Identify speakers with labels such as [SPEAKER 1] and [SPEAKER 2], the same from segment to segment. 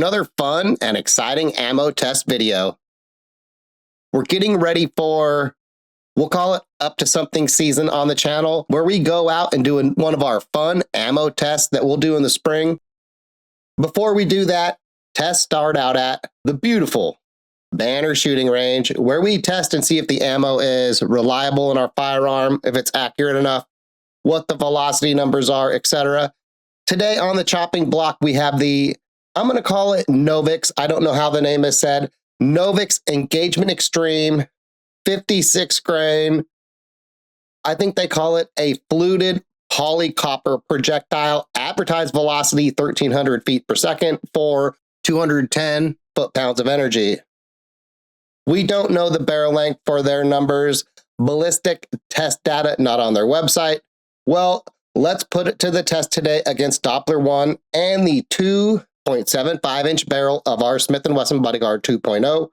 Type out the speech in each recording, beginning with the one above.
[SPEAKER 1] another fun and exciting ammo test video. We're getting ready for, we'll call it Up to Something season on the channel, where we go out and do one of our fun ammo tests that we'll do in the spring. Before we do that, tests start out at the beautiful Banner shooting range, where we test and see if the ammo is reliable in our firearm, if it's accurate enough, what the velocity numbers are, etc. Today on the chopping block, we have the, I'm going to call it NovX. I don't know how the name is said. NovX Engagement Extreme 56 grain. I think they call it a fluted polycopper projectile. Advertised velocity 1,300 feet per second for 210 foot-pounds of energy. We don't know the barrel length for their numbers. Ballistic test data not on their website. Well, let's put it to the test today against Doppler 1 and the 2.75-inch barrel of our Smith & Wesson Bodyguard 2.0.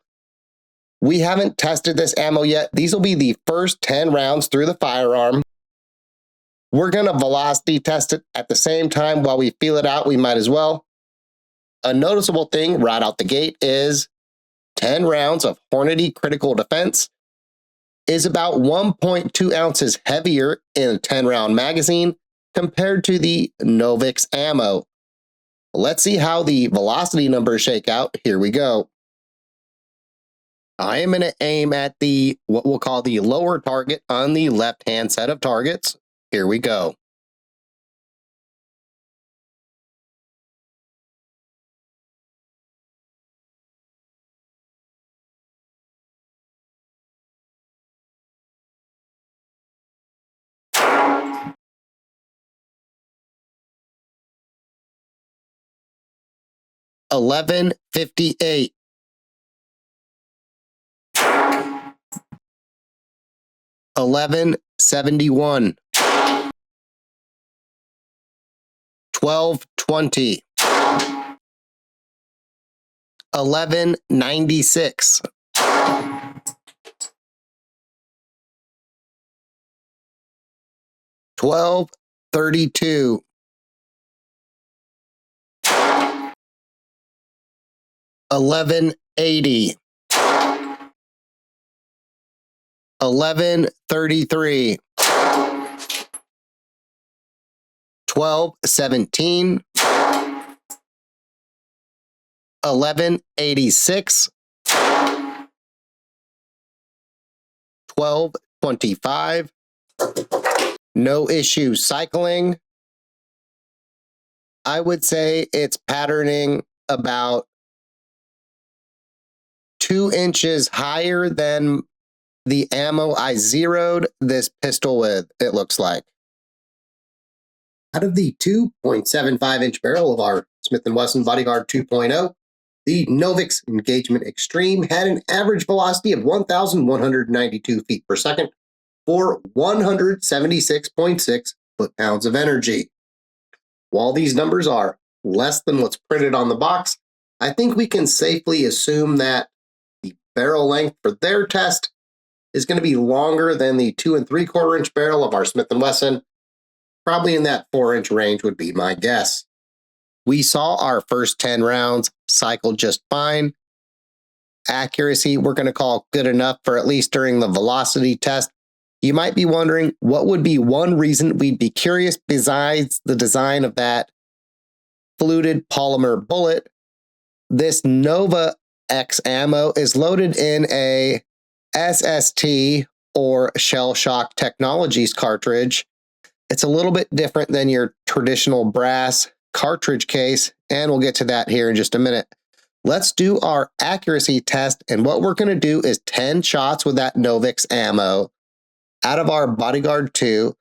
[SPEAKER 1] We haven't tested this ammo yet. These will be the first 10 rounds through the firearm. We're going to velocity test it at the same time. While we feel it out, we might as well. A noticeable thing right out the gate is 10 rounds of Hornady Critical Defense is about 1.2 ounces heavier in a 10-round magazine compared to the NovX ammo. Let's see how the velocity numbers shake out. Here we go. I am going to aim at the, what we'll call the lower target on the left-hand set of targets. Here we go. $11.58. $11.71. $12.20. $11.96. $12.32. $11.80. $11.33. $12.17. $11.86. $12.25. No issue cycling. I would say it's patterning about 2 inches higher than the ammo I zeroed this pistol with, it looks like. Out of the 2.75-inch barrel of our Smith & Wesson Bodyguard 2.0, the NovX Engagement Extreme had an average velocity of 1,192 feet per second for 176.6 foot-pounds of energy. While these numbers are less than what's printed on the box, I think we can safely assume that the barrel length for their test is going to be longer than the 2 3/4-inch barrel of our Smith & Wesson. Probably in that 4-inch range would be my guess. We saw our first 10 rounds cycle just fine. Accuracy, we're going to call good enough for at least during the velocity test. You might be wondering, what would be one reason we'd be curious besides the design of that fluted polymer bullet? This NovX ammo is loaded in a SST or Shell Shock Technologies cartridge. It's a little bit different than your traditional brass cartridge case, and we'll get to that here in just a minute. Let's do our accuracy test, and what we're going to do is 10 shots with that NovX ammo out of our Bodyguard 2,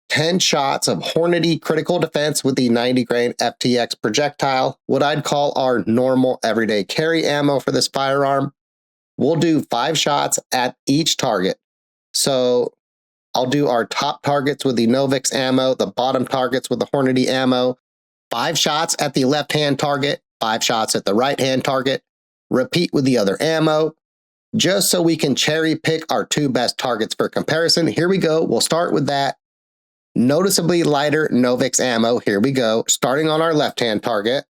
[SPEAKER 1] 10 shots of Hornady Critical Defense with the 90 grain FTX projectile, what I'd call our normal everyday carry ammo for this firearm. We'll do 5 shots at each target. So I'll do our top targets with the NovX ammo, the bottom targets with the Hornady ammo, 5 shots at the left-hand target, 5 shots at the right-hand target, repeat with the other ammo, just so we can cherry pick our 2 best targets for comparison. Here we go. We'll start with that noticeably lighter NovX ammo. Here we go. Starting on our left-hand target.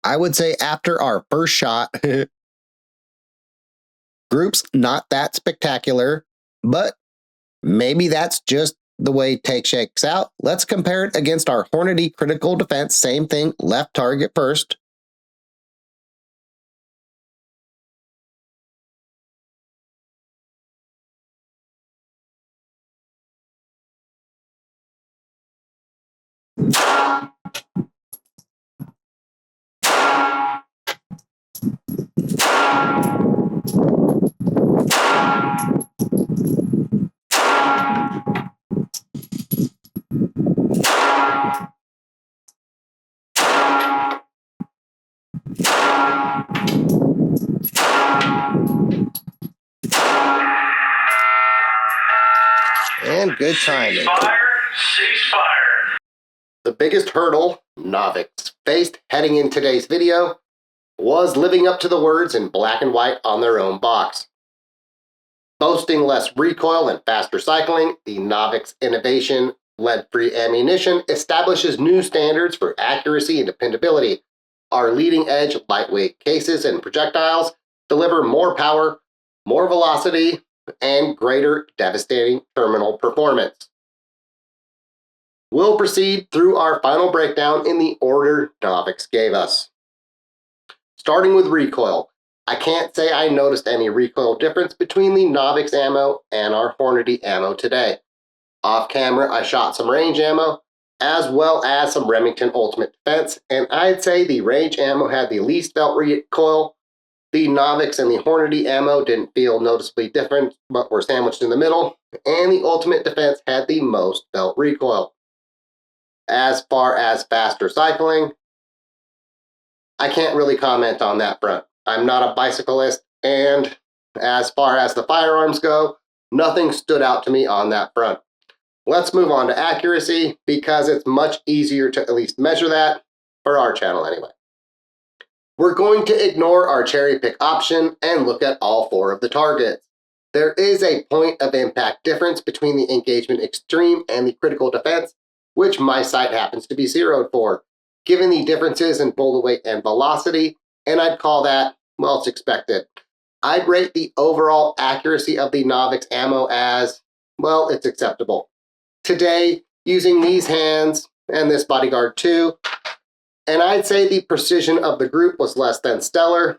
[SPEAKER 1] I would say after our first shot, group's not that spectacular, but maybe that's just the way take shakes out. Let's compare it against our Hornady critical defense. Same thing, left target first. And good timing.
[SPEAKER 2] Ceasefire.
[SPEAKER 1] The biggest hurdle NovX faced heading in today's video was living up to the words in black and white on their own box. Boasting less recoil and faster cycling, the NovX innovation lead-free ammunition establishes new standards for accuracy and dependability. Our leading-edge lightweight cases and projectiles deliver more power, more velocity, and greater devastating terminal performance. We'll proceed through our final breakdown in the order NovX gave us. Starting with recoil, I can't say I noticed any recoil difference between the NovX ammo and our Hornady ammo today. Off camera, I shot some range ammo, as well as some Remington Ultimate Defense, and I'd say the range ammo had the least felt recoil. The NovX and the Hornady ammo didn't feel noticeably different, but were sandwiched in the middle, and the Ultimate Defense had the most felt recoil. As far as faster cycling, I can't really comment on that front. I'm not a bicyclist, and as far as the firearms go, nothing stood out to me on that front. Let's move on to accuracy, because it's much easier to at least measure that, for our channel anyway. We're going to ignore our cherry pick option and look at all 4 of the targets. There is a point of impact difference between the engagement extreme and the critical defense, which my sight happens to be zeroed for, given the differences in bullet weight and velocity, and I'd call that, well, it's expected. I'd rate the overall accuracy of the NovX ammo as, well, it's acceptable. Today, using these hands and this Bodyguard 2, and I'd say the precision of the group was less than stellar,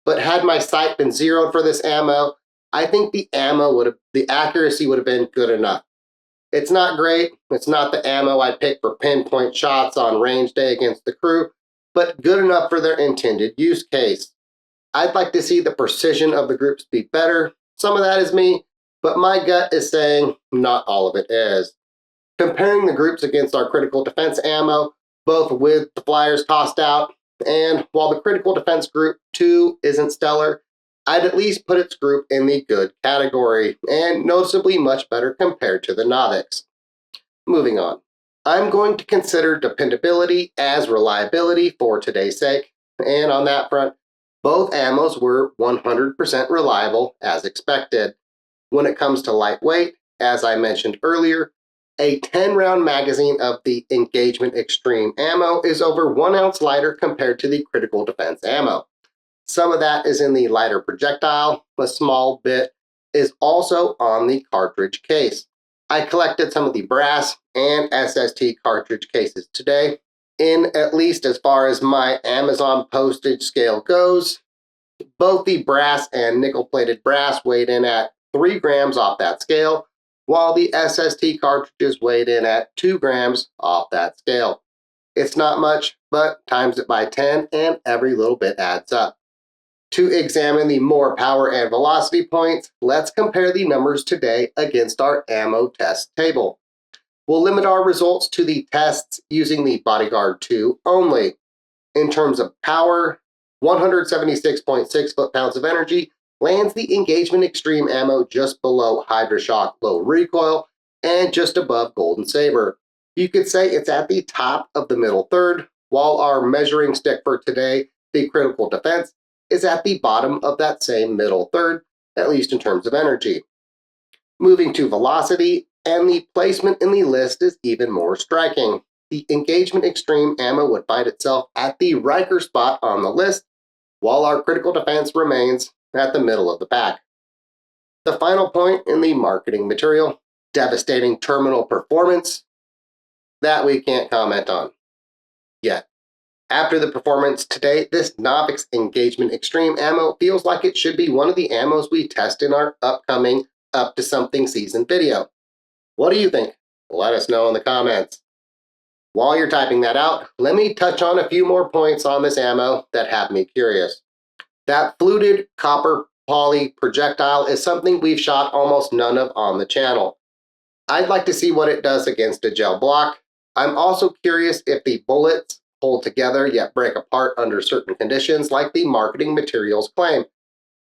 [SPEAKER 1] but had my sight been zeroed for this ammo, I think the accuracy would have been good enough. It's not great, it's not the ammo I'd pick for pinpoint shots on range day against the crew, but good enough for their intended use case. I'd like to see the precision of the groups be better. Some of that is me, but my gut is saying not all of it is. Comparing the groups against our critical defense ammo, both with the flyers tossed out, and while the critical defense group 2 isn't stellar, I'd at least put its group in the good category, and noticeably much better compared to the NovX. Moving on. I'm going to consider dependability as reliability for today's sake, and on that front, both ammos were 100% reliable as expected. When it comes to lightweight, as I mentioned earlier, a 10-round magazine of the Engagement Extreme ammo is over 1 ounce lighter compared to the critical defense ammo. Some of that is in the lighter projectile, a small bit is also on the cartridge case. I collected some of the brass and SST cartridge cases today. In at least as far as my Amazon postage scale goes, both the brass and nickel-plated brass weighed in at 3 grams off that scale, while the SST cartridges weighed in at 2 grams off that scale. It's not much, but times it by 10 and every little bit adds up. To examine the more power and velocity points, let's compare the numbers today against our ammo test table. We'll limit our results to the tests using the Bodyguard 2 only. In terms of power, 176.6 foot-pounds of energy lands the Engagement Extreme ammo just below HydraShock low recoil and just above Golden Saber. You could say it's at the top of the middle third, while our measuring stick for today, the critical defense, is at the bottom of that same middle third, at least in terms of energy. Moving to velocity, and the placement in the list is even more striking. the Engagement Extreme ammo would find itself at the Riker spot on the list, while our Critical Defense remains at the middle of the pack. The final point in the marketing material, devastating terminal performance, that we can't comment on yet. After the performance today, this NovX Engagement Extreme ammo feels like it should be one of the ammos we test in our upcoming Up to Something season video. What do you think? Let us know in the comments. While you're typing that out, let me touch on a few more points on this ammo that have me curious. That fluted copper poly projectile is something we've shot almost none of on the channel. I'd like to see what it does against a gel block. I'm also curious if the bullets hold together yet break apart under certain conditions like the marketing materials claim.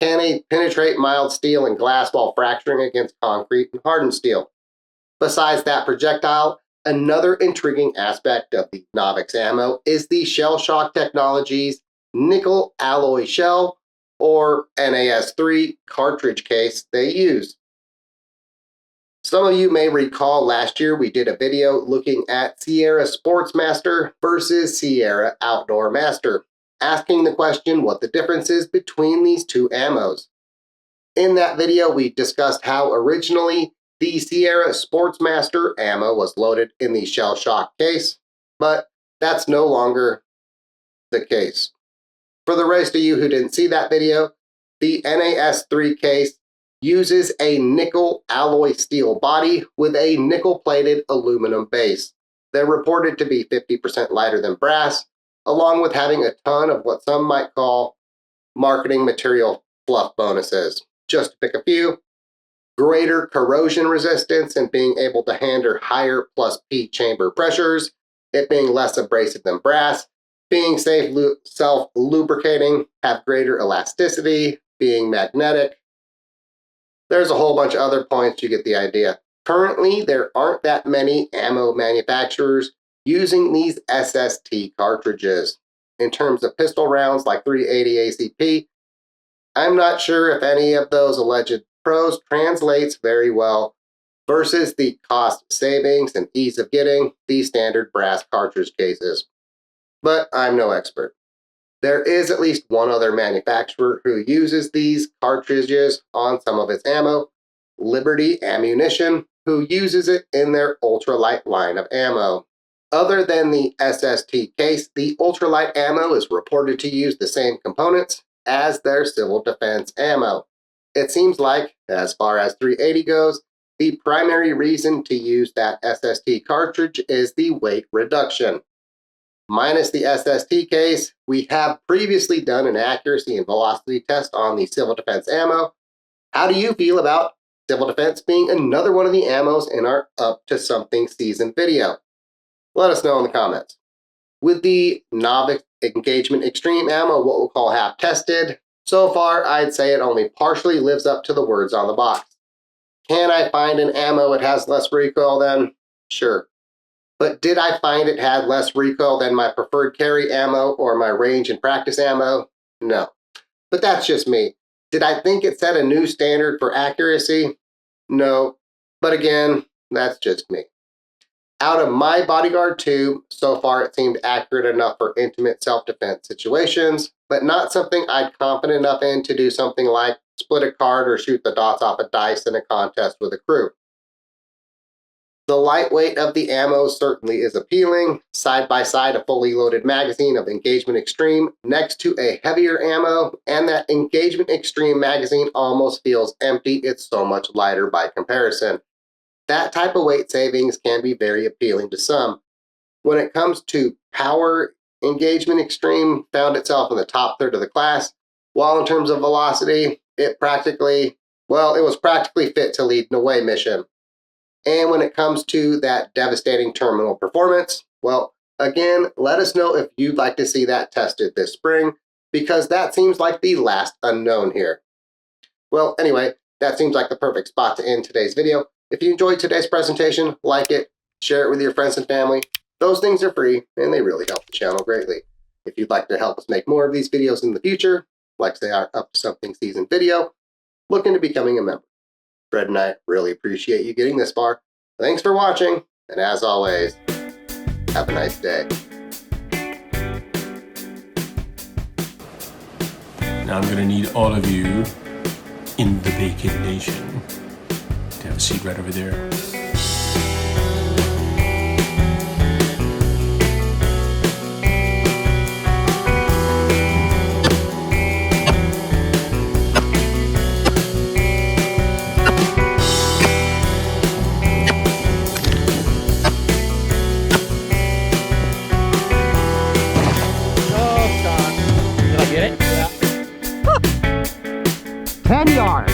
[SPEAKER 1] Can it penetrate mild steel and glass while fracturing against concrete and hardened steel? Besides that projectile, another intriguing aspect of the NovX ammo is the Shell Shock Technologies nickel alloy shell, or NAS3 cartridge case they use. Some of you may recall last year we did a video looking at Sierra Sportsmaster versus Sierra Outdoor Master, asking the question what the difference is between these two ammos. In that video, we discussed how originally the Sierra Sportsmaster ammo was loaded in the Shell Shock case, but that's no longer the case. For the rest of you who didn't see that video, the NAS3 case uses a nickel alloy steel body with a nickel-plated aluminum base. They're reported to be 50% lighter than brass, along with having a ton of what some might call marketing material fluff bonuses. Just to pick a few: greater corrosion resistance and being able to handle higher plus P chamber pressures, it being less abrasive than brass, being self-lubricating, have greater elasticity, being magnetic. There's a whole bunch of other points, you get the idea. Currently, there aren't that many ammo manufacturers using these SST cartridges. In terms of pistol rounds like 380 ACP, I'm not sure if any of those alleged pros translates very well versus the cost savings and ease of getting these standard brass cartridge cases. But I'm no expert. There is at least one other manufacturer who uses these cartridges on some of its ammo, Liberty Ammunition, who uses it in their ultralight line of ammo. Other than the SST case, the ultralight ammo is reported to use the same components as their civil defense ammo. It seems like, as far as 380 goes, the primary reason to use that SST cartridge is the weight reduction. Minus the SST case, we have previously done an accuracy and velocity test on the civil defense ammo. How do you feel about civil defense being another one of the ammos in our Up to Something season video? Let us know in the comments. With the NovX Engagement Extreme ammo, what we'll call half tested, so far I'd say it only partially lives up to the words on the box. Can I find an ammo it has less recoil than? Sure. But did I find it had less recoil than my preferred carry ammo or my range and practice ammo? No. But that's just me. Did I think it set a new standard for accuracy? No. But again, that's just me. Out of my Bodyguard 2, so far it seemed accurate enough for intimate self-defense situations, but not something I'd confident enough in to do something like split a card or shoot the dots off a dice in a contest with a crew. The lightweight of the ammo certainly is appealing. Side by side, a fully loaded magazine of Engagement Extreme next to a heavier ammo, and that Engagement Extreme magazine almost feels empty. It's so much lighter by comparison. That type of weight savings can be very appealing to some. When it comes to power, Engagement Extreme found itself in the top third of the class, while in terms of velocity, it was practically fit to lead an away mission. And when it comes to that devastating terminal performance, well, again, let us know if you'd like to see that tested this spring, because that seems like the last unknown here. Well, anyway, that seems like the perfect spot to end today's video. If you enjoyed today's presentation, like it, share it with your friends and family. Those things are free, and they really help the channel greatly. If you'd like to help us make more of these videos in the future, like say our Up to Something season video, look into becoming a member. Fred and I really appreciate you getting this far. Thanks for watching, and as always, Have a nice day.
[SPEAKER 3] Now I'm going to need all of you in the Bacon Nation to have a seat right over there.
[SPEAKER 4] Did I get it? Yeah. 10 yards.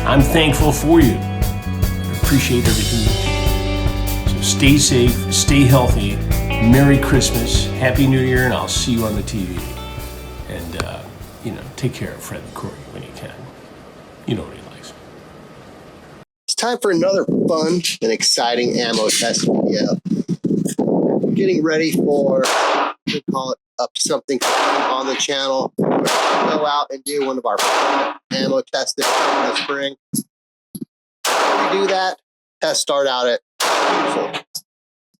[SPEAKER 3] I'm thankful for you. I appreciate everything you do. So stay safe, stay healthy. Merry Christmas, Happy New Year, and I'll see you on the TV. And, take care of Fred McCory when you can. You know what he likes.
[SPEAKER 1] It's time for another fun and exciting ammo test video. Getting ready for, we call it up something on the channel. We're going to go out and do one of our ammo tests in the spring. When we do that, tests start out at beautiful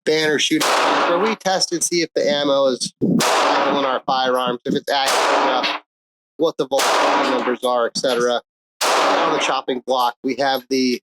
[SPEAKER 1] banner shooting, where we test and see if the ammo is on our firearms, if it's accurate enough, what the voltage numbers are, etc. On the chopping block, we have the